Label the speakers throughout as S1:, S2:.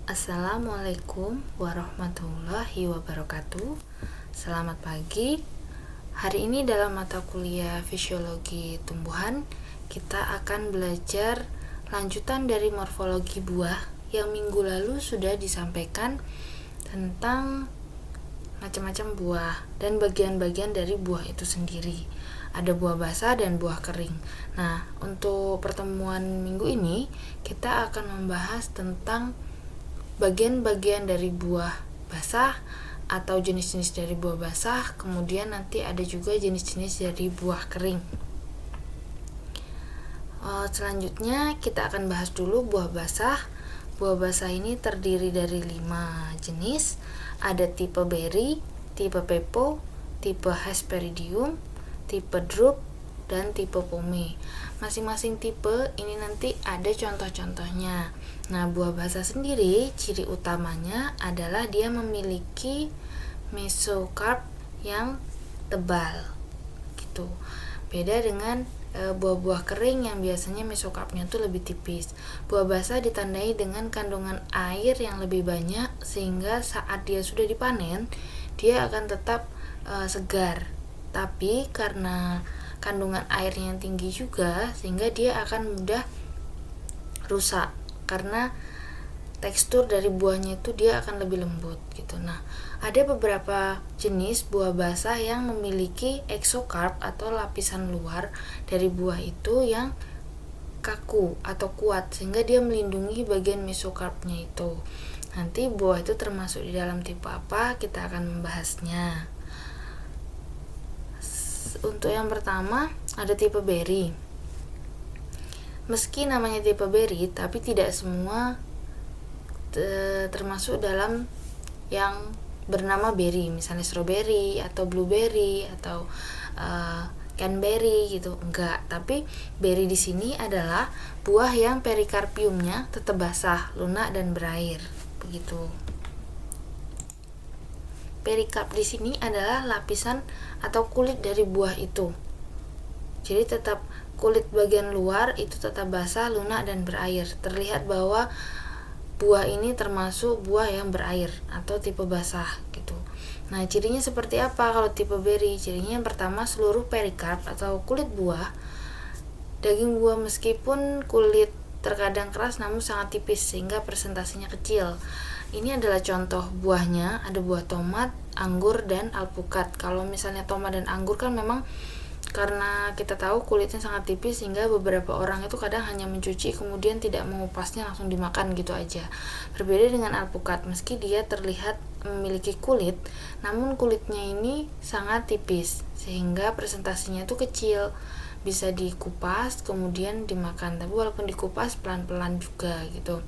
S1: Assalamualaikum warahmatullahi wabarakatuh. Selamat pagi. Hari ini dalam mata kuliah fisiologi tumbuhan, kita akan belajar lanjutan dari morfologi buah yang minggu lalu sudah disampaikan tentang macam-macam buah dan bagian-bagian dari buah itu sendiri. Ada buah basah dan buah kering. Nah, untuk pertemuan minggu ini, kita akan membahas tentang bagian-bagian dari buah basah atau jenis-jenis dari buah basah, kemudian nanti ada juga jenis-jenis dari buah kering. Selanjutnya kita akan bahas dulu buah basah. Buah basah ini terdiri dari 5 jenis. Ada tipe berry, tipe pepo, tipe hesperidium, tipe drupe, dan tipe pome. Masing-masing tipe ini nanti ada contoh-contohnya. Nah, buah basah sendiri ciri utamanya adalah dia memiliki mesokarp yang tebal gitu. Beda dengan buah-buah kering yang biasanya mesokarpnya itu lebih tipis. Buah basah ditandai dengan kandungan air yang lebih banyak sehingga saat dia sudah dipanen dia akan tetap segar. Tapi karena kandungan airnya yang tinggi juga sehingga dia akan mudah rusak karena tekstur dari buahnya itu dia akan lebih lembut gitu. Nah, ada beberapa jenis buah basah yang memiliki exokarp atau lapisan luar dari buah itu yang kaku atau kuat sehingga dia melindungi bagian mesokarpnya itu. Nanti buah itu termasuk di dalam tipe apa, kita akan membahasnya. Untuk yang pertama ada tipe berry. Meski namanya tipe berry, tapi tidak semua termasuk dalam yang bernama berry, misalnya strawberry atau blueberry atau cranberry gitu, enggak. Tapi berry di sini adalah buah yang perikarpiumnya tetap basah, lunak dan berair, begitu. Perikarp di sini adalah lapisan atau kulit dari buah itu. Jadi tetap kulit bagian luar itu tetap basah, lunak dan berair. Terlihat bahwa buah ini termasuk buah yang berair atau tipe basah gitu. Nah, cirinya seperti apa kalau tipe berry? Cirinya yang pertama, seluruh perikarp atau kulit buah, daging buah meskipun kulit terkadang keras namun sangat tipis sehingga presentasinya kecil. Ini adalah contoh buahnya, ada buah tomat, anggur, dan alpukat. Kalau misalnya tomat dan anggur kan memang karena kita tahu kulitnya sangat tipis sehingga beberapa orang itu kadang hanya mencuci kemudian tidak mengupasnya langsung dimakan gitu aja. Berbeda dengan alpukat, meski dia terlihat memiliki kulit, namun kulitnya ini sangat tipis sehingga presentasinya itu kecil, bisa dikupas kemudian dimakan, tapi walaupun dikupas pelan-pelan juga gitu.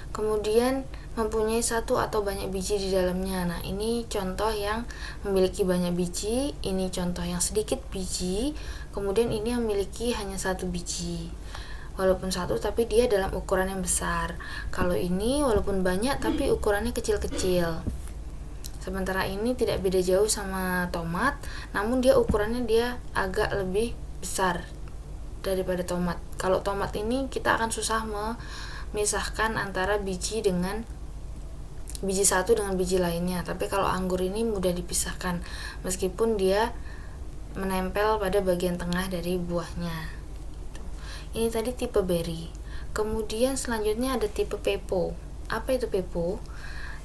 S1: Kemudian mempunyai satu atau banyak biji di dalamnya. Nah, ini contoh yang memiliki banyak biji, ini contoh yang sedikit biji, kemudian ini yang memiliki hanya satu biji. Walaupun satu tapi dia dalam ukuran yang besar. Kalau ini walaupun banyak tapi ukurannya kecil-kecil. Sementara ini tidak beda jauh sama tomat, namun dia ukurannya dia agak lebih besar daripada tomat. Kalau tomat ini kita akan susah memisahkan antara biji satu dengan biji lainnya, tapi kalau anggur ini mudah dipisahkan meskipun dia menempel pada bagian tengah dari buahnya. Ini tadi tipe berry. Kemudian selanjutnya ada tipe pepo. Apa itu pepo?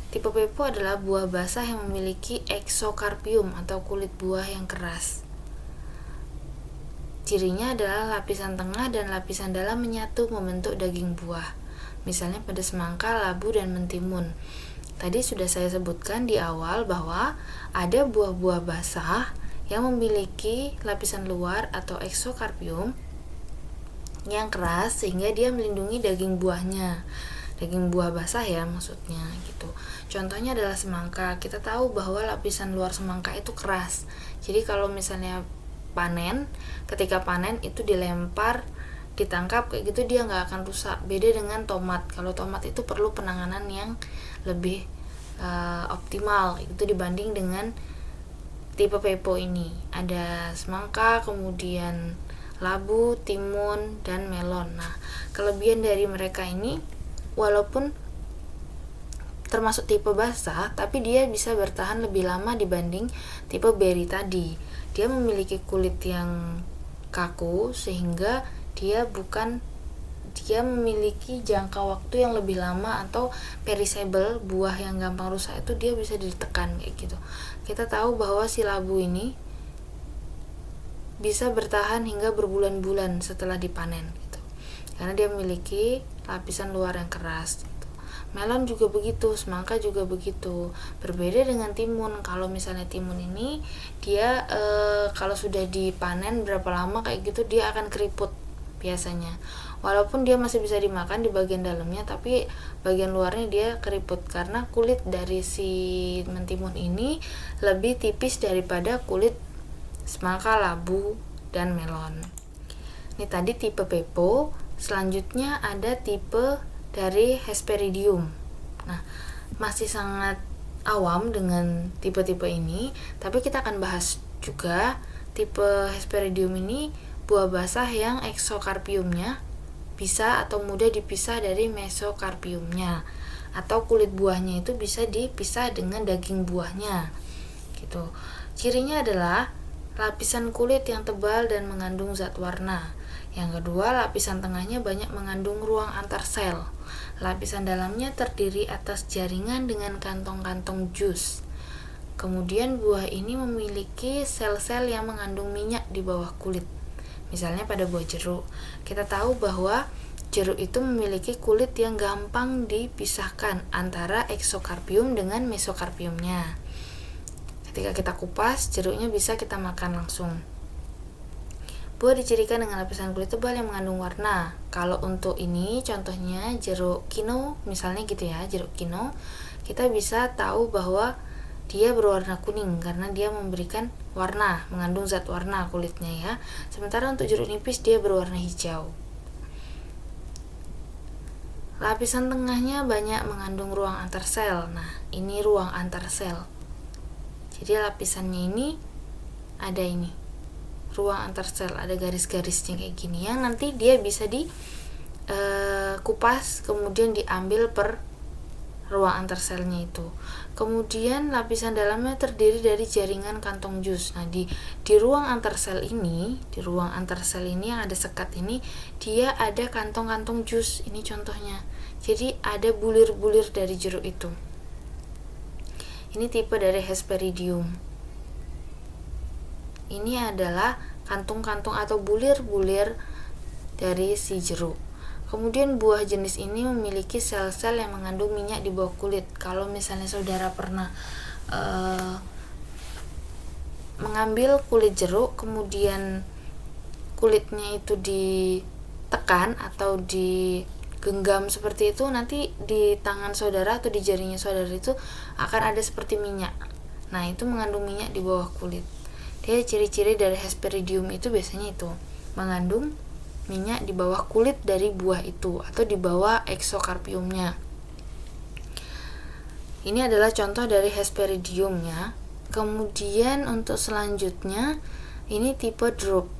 S1: Tipe pepo adalah buah basah yang memiliki exokarpium atau kulit buah yang keras. Cirinya adalah lapisan tengah dan lapisan dalam menyatu membentuk daging buah. Misalnya pada semangka, labu, dan mentimun. Tadi sudah saya sebutkan di awal bahwa ada buah-buah basah yang memiliki lapisan luar atau exokarpium yang keras sehingga dia melindungi daging buahnya. Daging buah basah ya maksudnya gitu. Contohnya adalah semangka. Kita tahu bahwa lapisan luar semangka itu keras. Jadi kalau misalnya ketika panen itu dilempar, ditangkap kayak gitu dia nggak akan rusak. Beda dengan tomat. Kalau tomat itu perlu penanganan yang lebih optimal itu dibanding dengan tipe pepo ini. Ada semangka, kemudian labu, timun, dan melon. Nah, kelebihan dari mereka ini walaupun termasuk tipe basah, tapi dia bisa bertahan lebih lama dibanding tipe berry tadi. Dia memiliki kulit yang kaku sehingga dia memiliki jangka waktu yang lebih lama, atau perishable, buah yang gampang rusak itu dia bisa ditekan kayak gitu. Kita tahu bahwa si labu ini bisa bertahan hingga berbulan-bulan setelah dipanen gitu, karena dia memiliki lapisan luar yang keras gitu. Melon juga begitu, semangka juga begitu. Berbeda dengan timun. Kalau misalnya timun ini dia kalau sudah dipanen berapa lama kayak gitu dia akan keriput biasanya. Walaupun dia masih bisa dimakan di bagian dalamnya, tapi bagian luarnya dia keriput karena kulit dari si mentimun ini lebih tipis daripada kulit semangka, labu, dan melon. Ini tadi tipe pepo. Selanjutnya ada tipe dari Hesperidium. Nah, masih sangat awam dengan tipe-tipe ini, tapi kita akan bahas juga tipe Hesperidium ini buah basah yang eksokarpiumnya bisa atau mudah dipisah dari mesokarpiumnya, atau kulit buahnya itu bisa dipisah dengan daging buahnya gitu. Cirinya adalah lapisan kulit yang tebal dan mengandung zat warna. Yang kedua, lapisan tengahnya banyak mengandung ruang antar sel. Lapisan dalamnya terdiri atas jaringan dengan kantong-kantong jus. Kemudian buah ini memiliki sel-sel yang mengandung minyak di bawah kulit. Misalnya pada buah jeruk, kita tahu bahwa jeruk itu memiliki kulit yang gampang dipisahkan antara eksokarpium dengan mesokarpiumnya. Ketika kita kupas, jeruknya bisa kita makan langsung. Buah dicirikan dengan lapisan kulit tebal yang mengandung warna. Kalau untuk ini contohnya jeruk kino, misalnya gitu ya, jeruk kino, kita bisa tahu bahwa dia berwarna kuning karena dia memberikan warna, mengandung zat warna kulitnya ya. Sementara untuk jeruk nipis dia berwarna hijau. Lapisan tengahnya banyak mengandung ruang antar sel. Nah, ini ruang antar sel. Jadi lapisannya ini ada ini ruang antar sel, ada garis-garisnya kayak gini yang nanti dia bisa kupas kemudian diambil per ruang antar selnya itu. Kemudian lapisan dalamnya terdiri dari jaringan kantong jus. Nah, di ruang antar sel ini, yang ada sekat ini, dia ada kantong-kantong jus. Ini contohnya. Jadi ada bulir-bulir dari jeruk itu. Ini tipe dari Hesperidium. Ini adalah kantung-kantung atau bulir-bulir dari si jeruk. Kemudian buah jenis ini memiliki sel-sel yang mengandung minyak di bawah kulit. Kalau misalnya saudara pernah mengambil kulit jeruk, kemudian kulitnya itu ditekan atau digenggam seperti itu, nanti di tangan saudara atau di jarinya saudara itu akan ada seperti minyak. Nah, itu mengandung minyak di bawah kulit. Dia ciri-ciri dari Hesperidium itu biasanya itu mengandung minyak di bawah kulit dari buah itu atau di bawah eksokarpiumnya. Ini adalah contoh dari Hesperidiumnya. Kemudian untuk selanjutnya ini tipe drupe.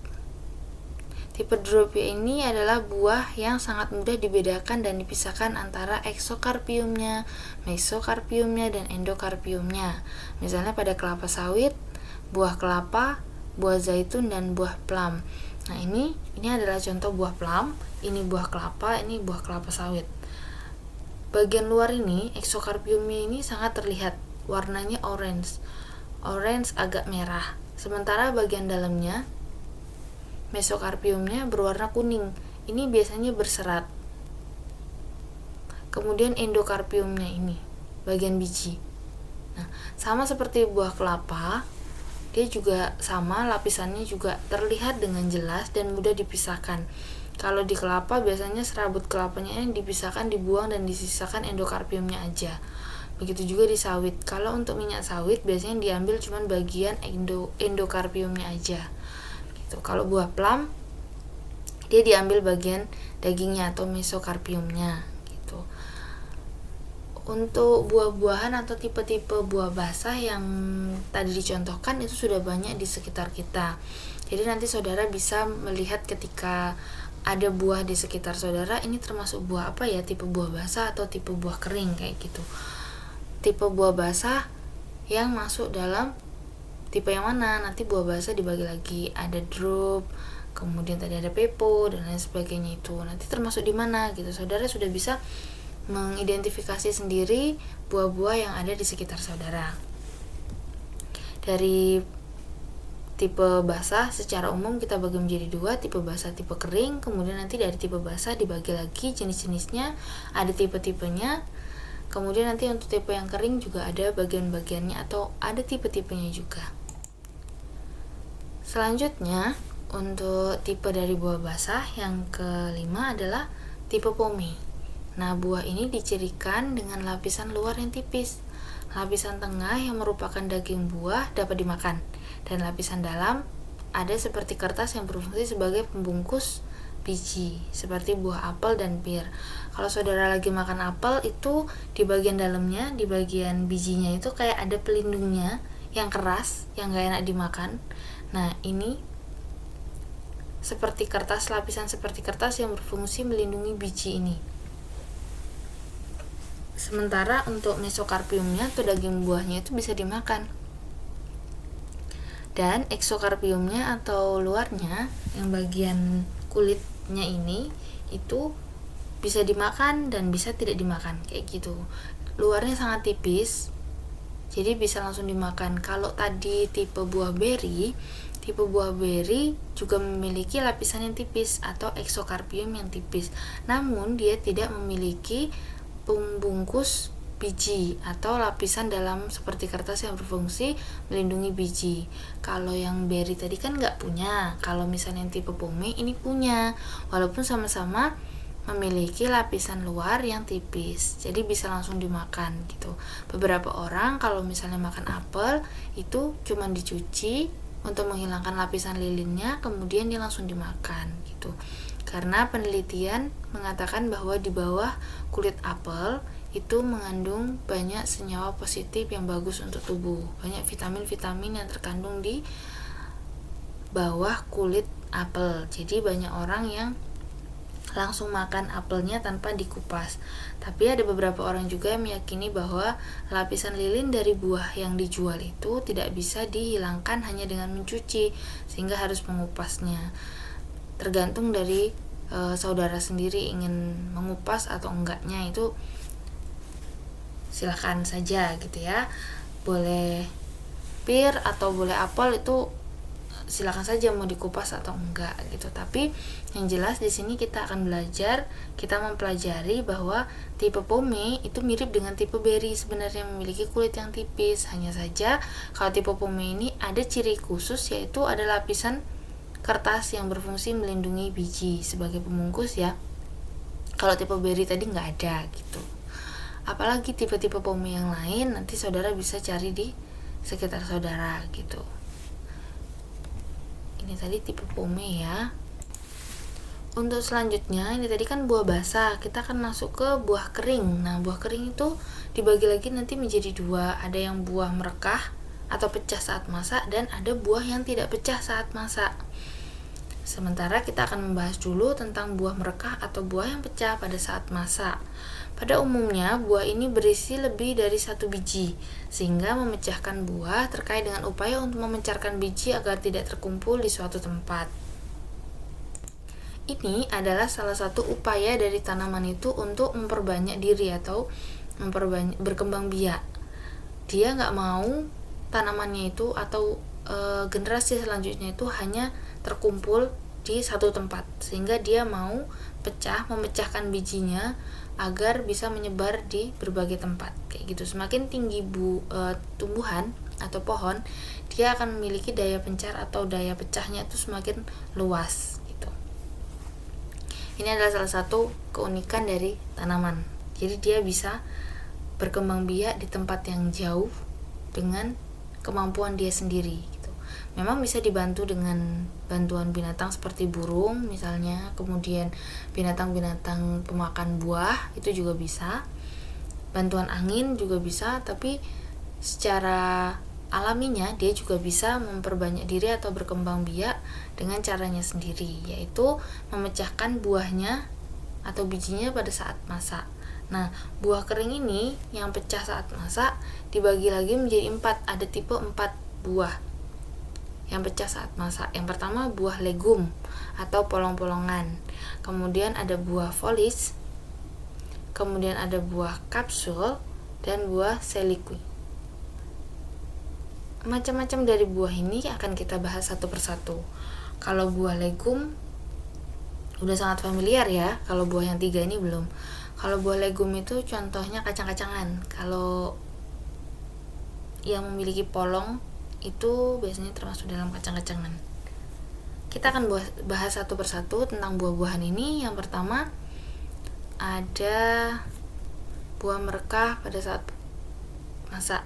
S1: Tipe drupe ini adalah buah yang sangat mudah dibedakan dan dipisahkan antara eksokarpiumnya, mesokarpiumnya, dan endokarpiumnya. Misalnya pada kelapa sawit, buah kelapa, buah zaitun, dan buah plum. Nah, ini adalah contoh buah plum, ini buah kelapa, ini buah kelapa sawit. Bagian luar ini, eksokarpiumnya ini sangat terlihat, warnanya orange agak merah. Sementara bagian dalamnya, mesokarpiumnya berwarna kuning. Ini biasanya berserat. Kemudian endokarpiumnya ini, bagian biji. Nah, sama seperti buah kelapa, dia juga sama, lapisannya juga terlihat dengan jelas dan mudah dipisahkan. Kalau di kelapa biasanya serabut kelapanya yang dipisahkan, dibuang, dan disisakan endokarpiumnya aja. Begitu juga di sawit. Kalau untuk minyak sawit biasanya diambil cuma bagian endokarpiumnya aja. Gitu. Kalau buah plum dia diambil bagian dagingnya atau mesokarpiumnya gitu. Untuk buah-buahan atau tipe-tipe buah basah yang tadi dicontohkan itu sudah banyak di sekitar kita. Jadi nanti saudara bisa melihat ketika ada buah di sekitar saudara, ini termasuk buah apa ya, tipe buah basah atau tipe buah kering kayak gitu. tipe buah basah yang masuk dalam tipe yang mana. Nanti buah basah dibagi lagi, ada drupe, kemudian tadi ada pepo dan lain sebagainya. Itu nanti termasuk di mana gitu. Saudara sudah bisa mengidentifikasi sendiri buah-buah yang ada di sekitar saudara. Dari tipe basah secara umum kita bagi menjadi dua, tipe basah, tipe kering. Kemudian nanti dari tipe basah dibagi lagi jenis-jenisnya, ada tipe-tipenya. Kemudian nanti untuk tipe yang kering juga ada bagian-bagiannya atau ada tipe-tipenya juga. Selanjutnya untuk tipe dari buah basah yang kelima adalah tipe pome. Nah, buah ini dicirikan dengan lapisan luar yang tipis. Lapisan tengah yang merupakan daging buah dapat dimakan, dan lapisan dalam ada seperti kertas yang berfungsi sebagai pembungkus biji, seperti buah apel dan pir. Kalau saudara lagi makan apel, itu di bagian dalamnya, di bagian bijinya itu kayak ada pelindungnya yang keras, yang gak enak dimakan. Nah, ini seperti kertas, lapisan seperti kertas yang berfungsi melindungi biji ini. Sementara untuk mesokarpiumnya atau daging buahnya itu bisa dimakan. Dan eksokarpiumnya atau luarnya, yang bagian kulitnya ini, itu bisa dimakan dan bisa tidak dimakan, kayak gitu. Luarnya sangat tipis, jadi bisa langsung dimakan. Kalau tadi tipe buah beri juga memiliki lapisan yang tipis atau eksokarpium yang tipis, namun dia tidak memiliki pembungkus biji atau lapisan dalam seperti kertas yang berfungsi melindungi biji. Kalau yang beri tadi kan nggak punya. Kalau misalnya yang tipe pome ini punya, walaupun sama-sama memiliki lapisan luar yang tipis, jadi bisa langsung dimakan gitu. Beberapa orang kalau misalnya makan apel itu cuman dicuci untuk menghilangkan lapisan lilinnya, kemudian dia langsung dimakan gitu. Karena penelitian mengatakan bahwa di bawah kulit apel itu mengandung banyak senyawa positif yang bagus untuk tubuh. Banyak vitamin-vitamin yang terkandung di bawah kulit apel. Jadi banyak orang yang langsung makan apelnya tanpa dikupas. Tapi ada beberapa orang juga yang meyakini bahwa lapisan lilin dari buah yang dijual itu tidak bisa dihilangkan hanya dengan mencuci, sehingga harus mengupasnya. Tergantung dari saudara sendiri ingin mengupas atau enggaknya, itu silakan saja gitu ya. Boleh pir atau boleh apel, itu silakan saja mau dikupas atau enggak gitu. Tapi yang jelas di sini kita akan belajar, kita mempelajari bahwa tipe pome itu mirip dengan tipe beri, sebenarnya memiliki kulit yang tipis. Hanya saja kalau tipe pome ini ada ciri khusus, yaitu ada lapisan kertas yang berfungsi melindungi biji sebagai pembungkus ya. Kalau tipe beri tadi nggak ada gitu. Apalagi tipe-tipe pome yang lain nanti saudara bisa cari di sekitar saudara gitu. Ini tadi tipe pome ya. Untuk selanjutnya, ini tadi kan buah basah, kita akan masuk ke buah kering. Nah, buah kering itu dibagi lagi nanti menjadi dua. Ada yang buah merekah atau pecah saat masak, dan ada buah yang tidak pecah saat masak. Sementara kita akan membahas dulu tentang buah merekah atau buah yang pecah pada saat masak. Pada umumnya, buah ini berisi lebih dari satu biji, sehingga memecahkan buah terkait dengan upaya untuk memencarkan biji agar tidak terkumpul di suatu tempat. Ini adalah salah satu upaya dari tanaman itu untuk memperbanyak diri atau berkembang biak. Dia nggak mau tanamannya itu atau generasi selanjutnya itu hanya terkumpul di satu tempat, sehingga dia mau memecahkan bijinya agar bisa menyebar di berbagai tempat kayak gitu. Semakin tinggi tumbuhan atau pohon, dia akan memiliki daya pencar atau daya pecahnya itu semakin luas gitu. Ini adalah salah satu keunikan dari tanaman. Jadi dia bisa berkembang biak di tempat yang jauh dengan kemampuan dia sendiri gitu. Memang bisa dibantu dengan bantuan binatang seperti burung misalnya, kemudian binatang-binatang pemakan buah itu juga bisa. Bantuan angin juga bisa, tapi secara alaminya dia juga bisa memperbanyak diri atau berkembang biak dengan caranya sendiri, yaitu memecahkan buahnya atau bijinya pada saat masak. Nah, buah kering ini yang pecah saat masak dibagi lagi menjadi 4. Ada tipe 4 buah yang pecah saat masak. Yang pertama buah legum atau polong-polongan. Kemudian ada buah folis. Kemudian ada buah kapsul dan buah seliqui. Macam-macam dari buah ini akan kita bahas satu persatu. Kalau buah legum udah sangat familiar ya. Kalau buah yang 3 ini belum. Kalau buah legum itu contohnya kacang-kacangan. Kalau yang memiliki polong itu biasanya termasuk dalam kacang-kacangan. Kita akan bahas satu persatu tentang buah-buahan ini. Yang pertama ada buah merekah pada saat masak.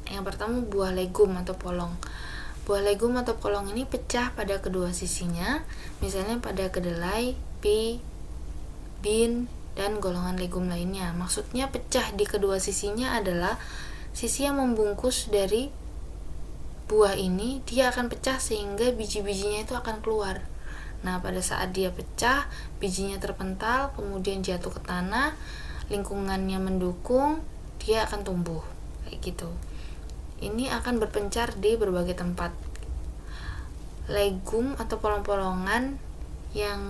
S1: Yang pertama buah legum atau polong. Buah legum atau polong ini pecah pada kedua sisinya, misalnya pada kedelai, pea, bean, dan golongan legum lainnya. Maksudnya pecah di kedua sisinya adalah sisi yang membungkus dari buah ini, dia akan pecah sehingga biji-bijinya itu akan keluar. Nah, pada saat dia pecah, bijinya terpental, kemudian jatuh ke tanah, lingkungannya mendukung, dia akan tumbuh kayak gitu. Ini akan berpencar di berbagai tempat. Legum atau polong-polongan yang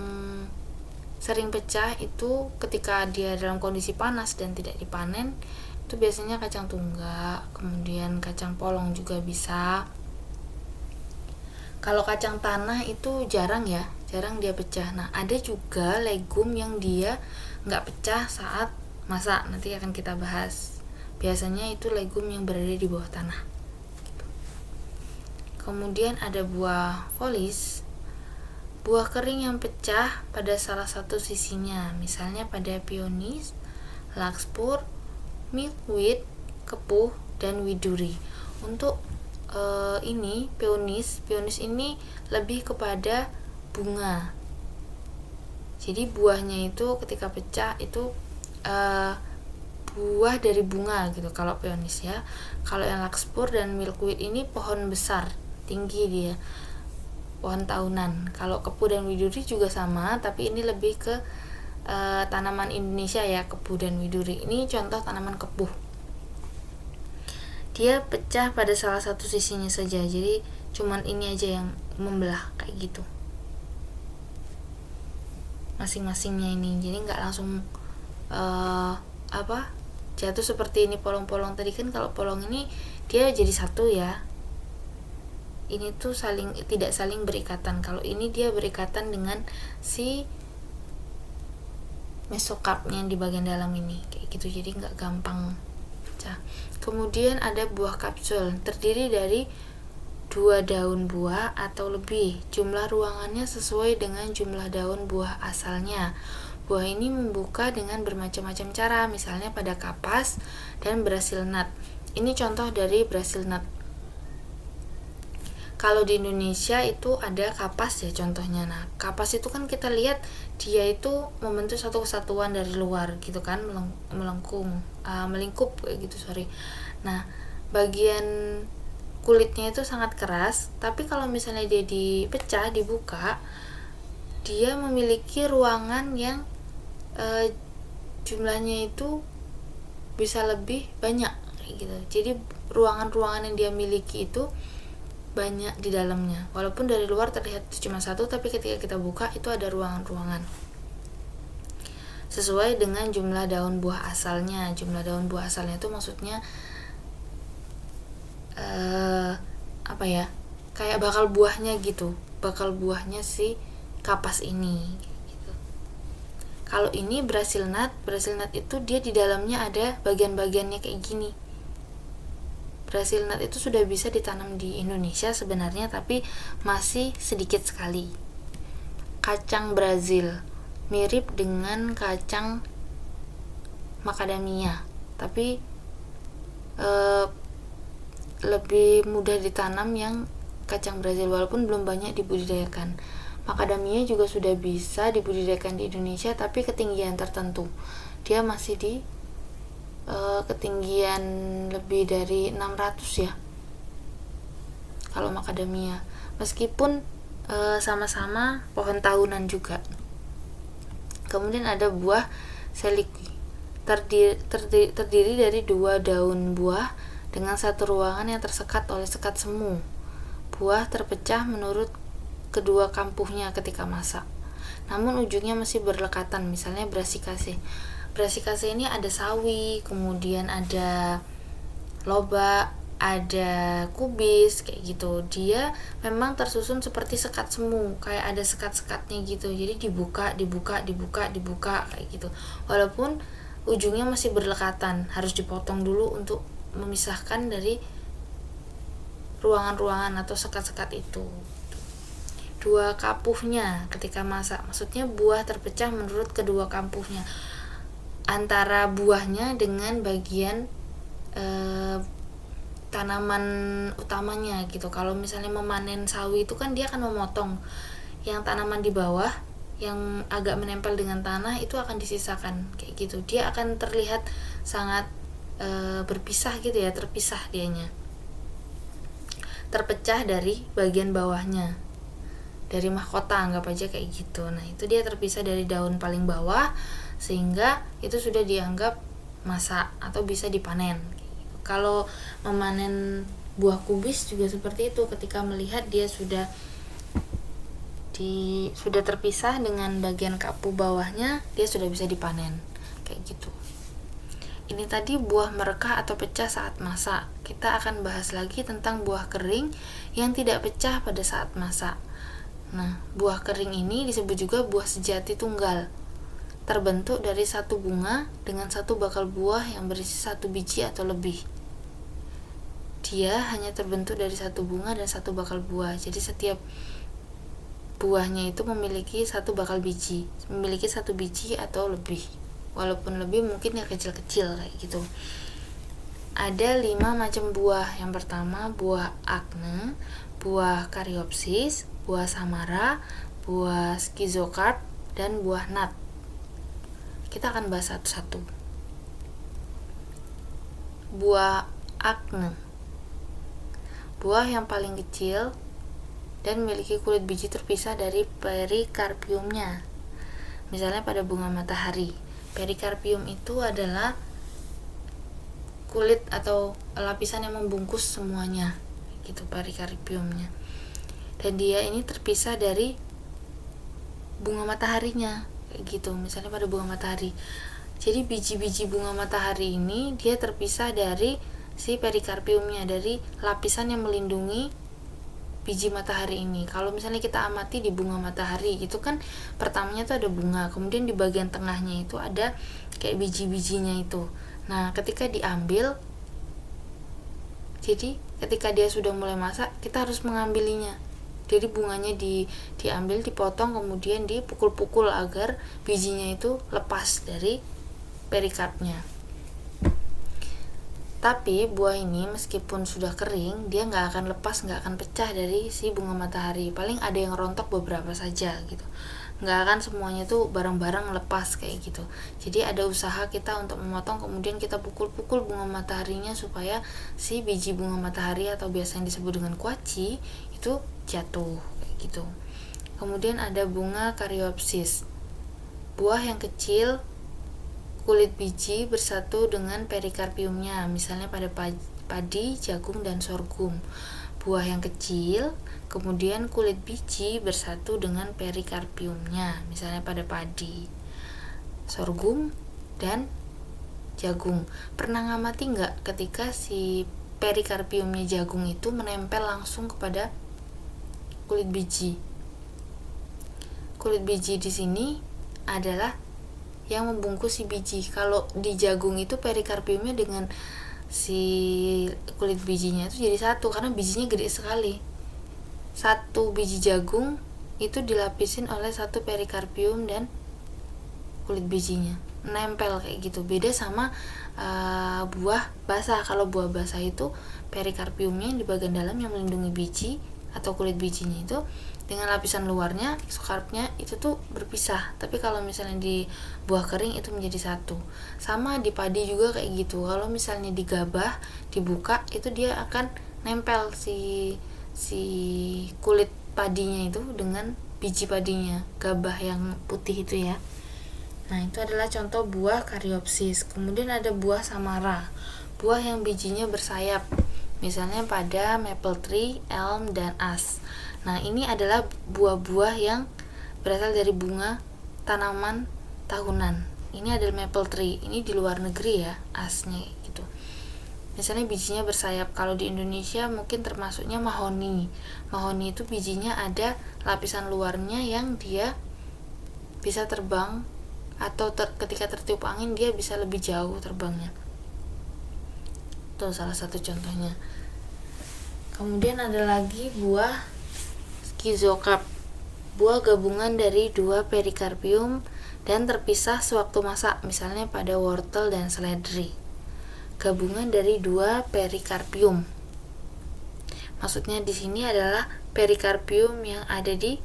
S1: sering pecah itu ketika dia dalam kondisi panas dan tidak dipanen, itu biasanya kacang tunggak, kemudian kacang polong juga bisa. Kalau kacang tanah itu jarang ya, jarang dia pecah. Nah, ada juga legum yang dia nggak pecah saat masak, nanti akan kita bahas. Biasanya itu legum yang berada di bawah tanah. Kemudian ada buah folis, buah kering yang pecah pada salah satu sisinya, misalnya pada peonis, larkspur, milkweed, kepuh, dan widuri. Untuk ini peonis ini lebih kepada bunga. Jadi buahnya itu ketika pecah itu buah dari bunga gitu kalau peonis ya. Kalau yang larkspur dan milkweed ini pohon besar, tinggi dia, pohon tahunan. Kalau kepuh dan widuri juga sama, tapi ini lebih ke tanaman Indonesia ya, kepuh dan widuri. Ini contoh tanaman kepuh. Dia pecah pada salah satu sisinya saja, jadi cuman ini aja yang membelah kayak gitu. Masing-masingnya ini, jadi nggak langsung jatuh seperti ini polong-polong tadi kan. Kalau polong ini dia jadi satu ya. Ini tuh tidak saling berikatan. Kalau ini dia berikatan dengan si mesokapnya di bagian dalam ini kayak gitu, jadi nggak gampang pecah. Kemudian ada buah kapsul, terdiri dari 2 daun buah atau lebih. Jumlah ruangannya sesuai dengan jumlah daun buah asalnya. Buah ini membuka dengan bermacam-macam cara, misalnya pada kapas dan Brazil nut. Ini contoh dari Brazil nut. Kalau di Indonesia itu ada kapas ya contohnya. Nah, kapas itu kan kita lihat dia itu membentuk satu kesatuan dari luar gitu kan, melingkup kayak gitu, Nah, bagian kulitnya itu sangat keras, tapi kalau misalnya dia dibuka, dia memiliki ruangan yang jumlahnya itu bisa lebih banyak kayak gitu. Jadi ruangan-ruangan yang dia miliki itu banyak di dalamnya. Walaupun dari luar terlihat cuma satu, tapi ketika kita buka itu ada ruangan-ruangan. Sesuai dengan jumlah daun buah asalnya. Jumlah daun buah asalnya itu maksudnya kayak bakal buahnya gitu. Bakal buahnya si kapas ini gitu. Kalau ini Brazil nut itu dia di dalamnya ada bagian-bagiannya kayak gini. Brazil nut itu sudah bisa ditanam di Indonesia sebenarnya, tapi masih sedikit sekali. Kacang Brazil mirip dengan kacang macadamia, tapi lebih mudah ditanam yang kacang Brazil, walaupun belum banyak dibudidayakan. Macadamia juga sudah bisa dibudidayakan di Indonesia, tapi ketinggian tertentu. Dia masih di ketinggian lebih dari 600 ya kalau macadamia, meskipun sama-sama pohon tahunan juga. Kemudian ada buah seliqui. terdiri dari 2 daun buah dengan satu ruangan yang tersekat oleh sekat semu. Buah terpecah menurut kedua kampuhnya ketika masak, namun ujungnya masih berlekatan. Misalnya brasikase. Brasikase ini ada sawi, kemudian ada lobak, ada kubis, kayak gitu. Dia memang tersusun seperti sekat semu, kayak ada sekat-sekatnya gitu. Jadi dibuka kayak gitu. Walaupun ujungnya masih berlekatan, harus dipotong dulu untuk memisahkan dari ruangan-ruangan atau sekat-sekat itu. 2 kampuhnya ketika masak, maksudnya buah terpecah menurut kedua kampuhnya, antara buahnya dengan bagian tanaman utamanya gitu. Kalau misalnya memanen sawi itu kan dia akan memotong yang tanaman di bawah yang agak menempel dengan tanah, itu akan disisakan kayak gitu. Dia akan terlihat sangat berpisah gitu ya, terpisah dianya, terpecah dari bagian bawahnya, dari mahkota anggap aja kayak gitu. Nah itu dia terpisah dari daun paling bawah, sehingga itu sudah dianggap masak atau bisa dipanen. Kalau memanen buah kubis juga seperti itu, ketika melihat dia sudah terpisah dengan bagian kapu bawahnya, dia sudah bisa dipanen kayak gitu. Ini tadi buah merekah atau pecah saat masak. Kita akan bahas lagi tentang buah kering yang tidak pecah pada saat masak. Nah, buah kering ini disebut juga buah sejati tunggal, terbentuk dari satu bunga dengan satu bakal buah yang berisi 1 biji atau lebih. Dia hanya terbentuk dari satu bunga dan satu bakal buah. Jadi setiap buahnya itu memiliki satu bakal biji, memiliki 1 biji atau lebih. Walaupun lebih mungkin ya kecil-kecil kayak gitu. Ada 5 macam buah. Yang pertama buah akne, buah karyopsis, buah samara, buah schizocarp, dan buah nut. Kita akan bahas satu-satu. Buah akne, buah yang paling kecil dan memiliki kulit biji terpisah dari perikarpiumnya. Misalnya pada bunga matahari, perikarpium itu adalah kulit atau lapisan yang membungkus semuanya, gitu perikarpiumnya. Dan dia ini terpisah dari bunga mataharinya, kayak gitu. Misalnya pada bunga matahari. Jadi biji-biji bunga matahari ini dia terpisah dari si perikarpiumnya, dari lapisan yang melindungi biji matahari ini. Kalau misalnya kita amati di bunga matahari itu kan pertamanya tuh ada bunga, kemudian di bagian tengahnya itu ada kayak biji-bijinya itu. Nah ketika diambil, jadi ketika dia sudah mulai masak, kita harus mengambilinya. Jadi bunganya diambil, dipotong, kemudian dipukul-pukul agar bijinya itu lepas dari perikarpnya. Tapi buah ini meskipun sudah kering, dia nggak akan lepas, nggak akan pecah dari si bunga matahari. Paling ada yang rontok beberapa saja gitu. Nggak akan semuanya tuh bareng-bareng lepas kayak gitu. Jadi ada usaha kita untuk memotong, kemudian kita pukul-pukul bunga mataharinya supaya si biji bunga matahari atau biasa yang disebut dengan kuaci itu jatuh kayak gitu. Kemudian ada bunga karyopsis, buah yang kecil, kulit biji bersatu dengan perikarpiumnya, misalnya pada padi, jagung, dan sorghum. Buah yang kecil, kemudian kulit biji bersatu dengan perikarpiumnya, misalnya pada padi, sorghum, dan jagung. Pernah ngamati nggak ketika si perikarpiumnya jagung itu menempel langsung kepada kulit biji? Kulit biji di sini adalah yang membungkus si biji. Kalau di jagung itu perikarpiumnya dengan si kulit bijinya itu jadi satu, karena bijinya gede sekali. 1 biji jagung itu dilapisin oleh 1 perikarpium dan kulit bijinya nempel kayak gitu. Beda sama buah basah. Kalau buah basah itu perikarpiumnya di bagian dalam yang melindungi biji atau kulit bijinya itu dengan lapisan luarnya, exocarpnya itu tuh berpisah. Tapi kalau misalnya di buah kering itu menjadi satu. Sama di padi juga kayak gitu. Kalau misalnya digabah, dibuka, itu dia akan nempel si kulit padinya itu dengan biji padinya, gabah yang putih itu ya. Nah, itu adalah contoh buah Caryopsis. Kemudian ada buah Samara, buah yang bijinya bersayap, misalnya pada maple tree, elm, dan ash. Nah, ini adalah buah-buah yang berasal dari bunga tanaman tahunan. Ini adalah maple tree, ini di luar negeri ya, ashnya gitu. Misalnya bijinya bersayap. Kalau di Indonesia mungkin termasuknya mahoni. Mahoni itu bijinya ada lapisan luarnya yang dia bisa terbang, atau ketika tertiup angin dia bisa lebih jauh terbangnya. Itu salah satu contohnya. Kemudian ada lagi buah schizocarp, buah gabungan dari 2 perikarpium dan terpisah sewaktu masak, misalnya pada wortel dan seledri. Gabungan dari 2 perikarpium. Maksudnya di sini adalah perikarpium yang ada di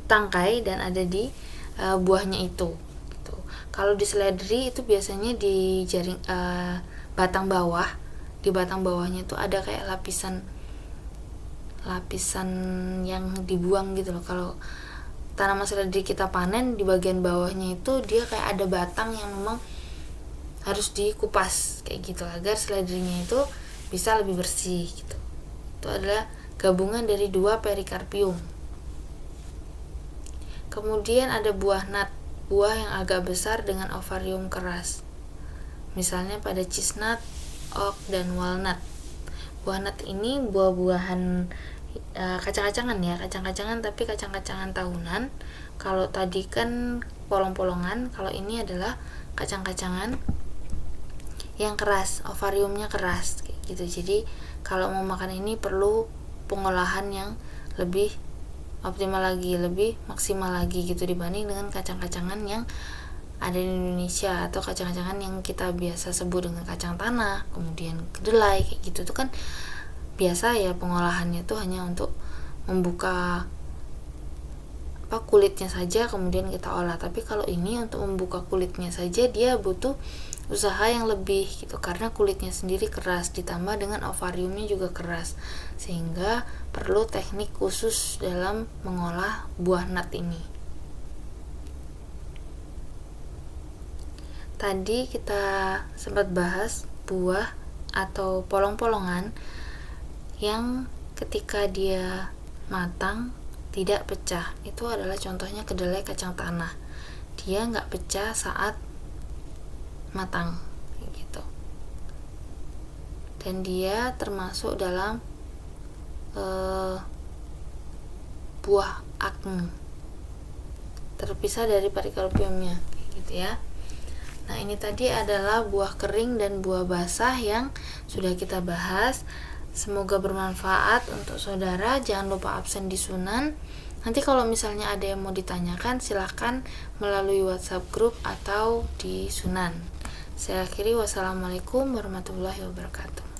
S1: tangkai dan ada di buahnya itu. Gitu. Kalau di seledri itu biasanya di jaring batang bawah. Di batang bawahnya itu ada kayak lapisan yang dibuang gitu loh. Kalau tanaman seledri kita panen, di bagian bawahnya itu dia kayak ada batang yang memang harus dikupas kayak gitu agar seledrinya itu bisa lebih bersih gitu. Itu adalah gabungan dari 2 perikarpium. Kemudian ada buah nut, buah yang agak besar dengan ovarium keras, misalnya pada chestnut, oak, dan walnut. Buah nut ini buah-buahan kacang-kacangan ya, kacang-kacangan tapi kacang-kacangan tahunan. Kalau tadi kan polong-polongan, kalau ini adalah kacang-kacangan yang keras, ovariumnya keras kayak gitu. Jadi kalau mau makan ini perlu pengolahan yang lebih optimal lagi, lebih maksimal lagi gitu dibanding dengan kacang-kacangan yang ada di Indonesia atau kacang-kacangan yang kita biasa sebut dengan kacang tanah, kemudian kedelai kayak gitu. Itu kan biasa ya pengolahannya tuh hanya untuk membuka kulitnya saja kemudian kita olah. Tapi kalau ini untuk membuka kulitnya saja dia butuh usaha yang lebih gitu, karena kulitnya sendiri keras ditambah dengan ovariumnya juga keras, sehingga perlu teknik khusus dalam mengolah buah nut ini. Tadi kita sempat bahas buah atau polong-polongan yang ketika dia matang tidak pecah. Itu adalah contohnya kedelai kacang tanah. Dia nggak pecah saat matang gitu. Dan dia termasuk dalam buah akne, terpisah dari perikarpiumnya gitu ya. Nah, ini tadi adalah buah kering dan buah basah yang sudah kita bahas. Semoga bermanfaat untuk saudara. Jangan lupa absen di Sunan. Nanti kalau misalnya ada yang mau ditanyakan, silahkan melalui WhatsApp grup atau di Sunan. Saya akhiri, wassalamualaikum warahmatullahi wabarakatuh.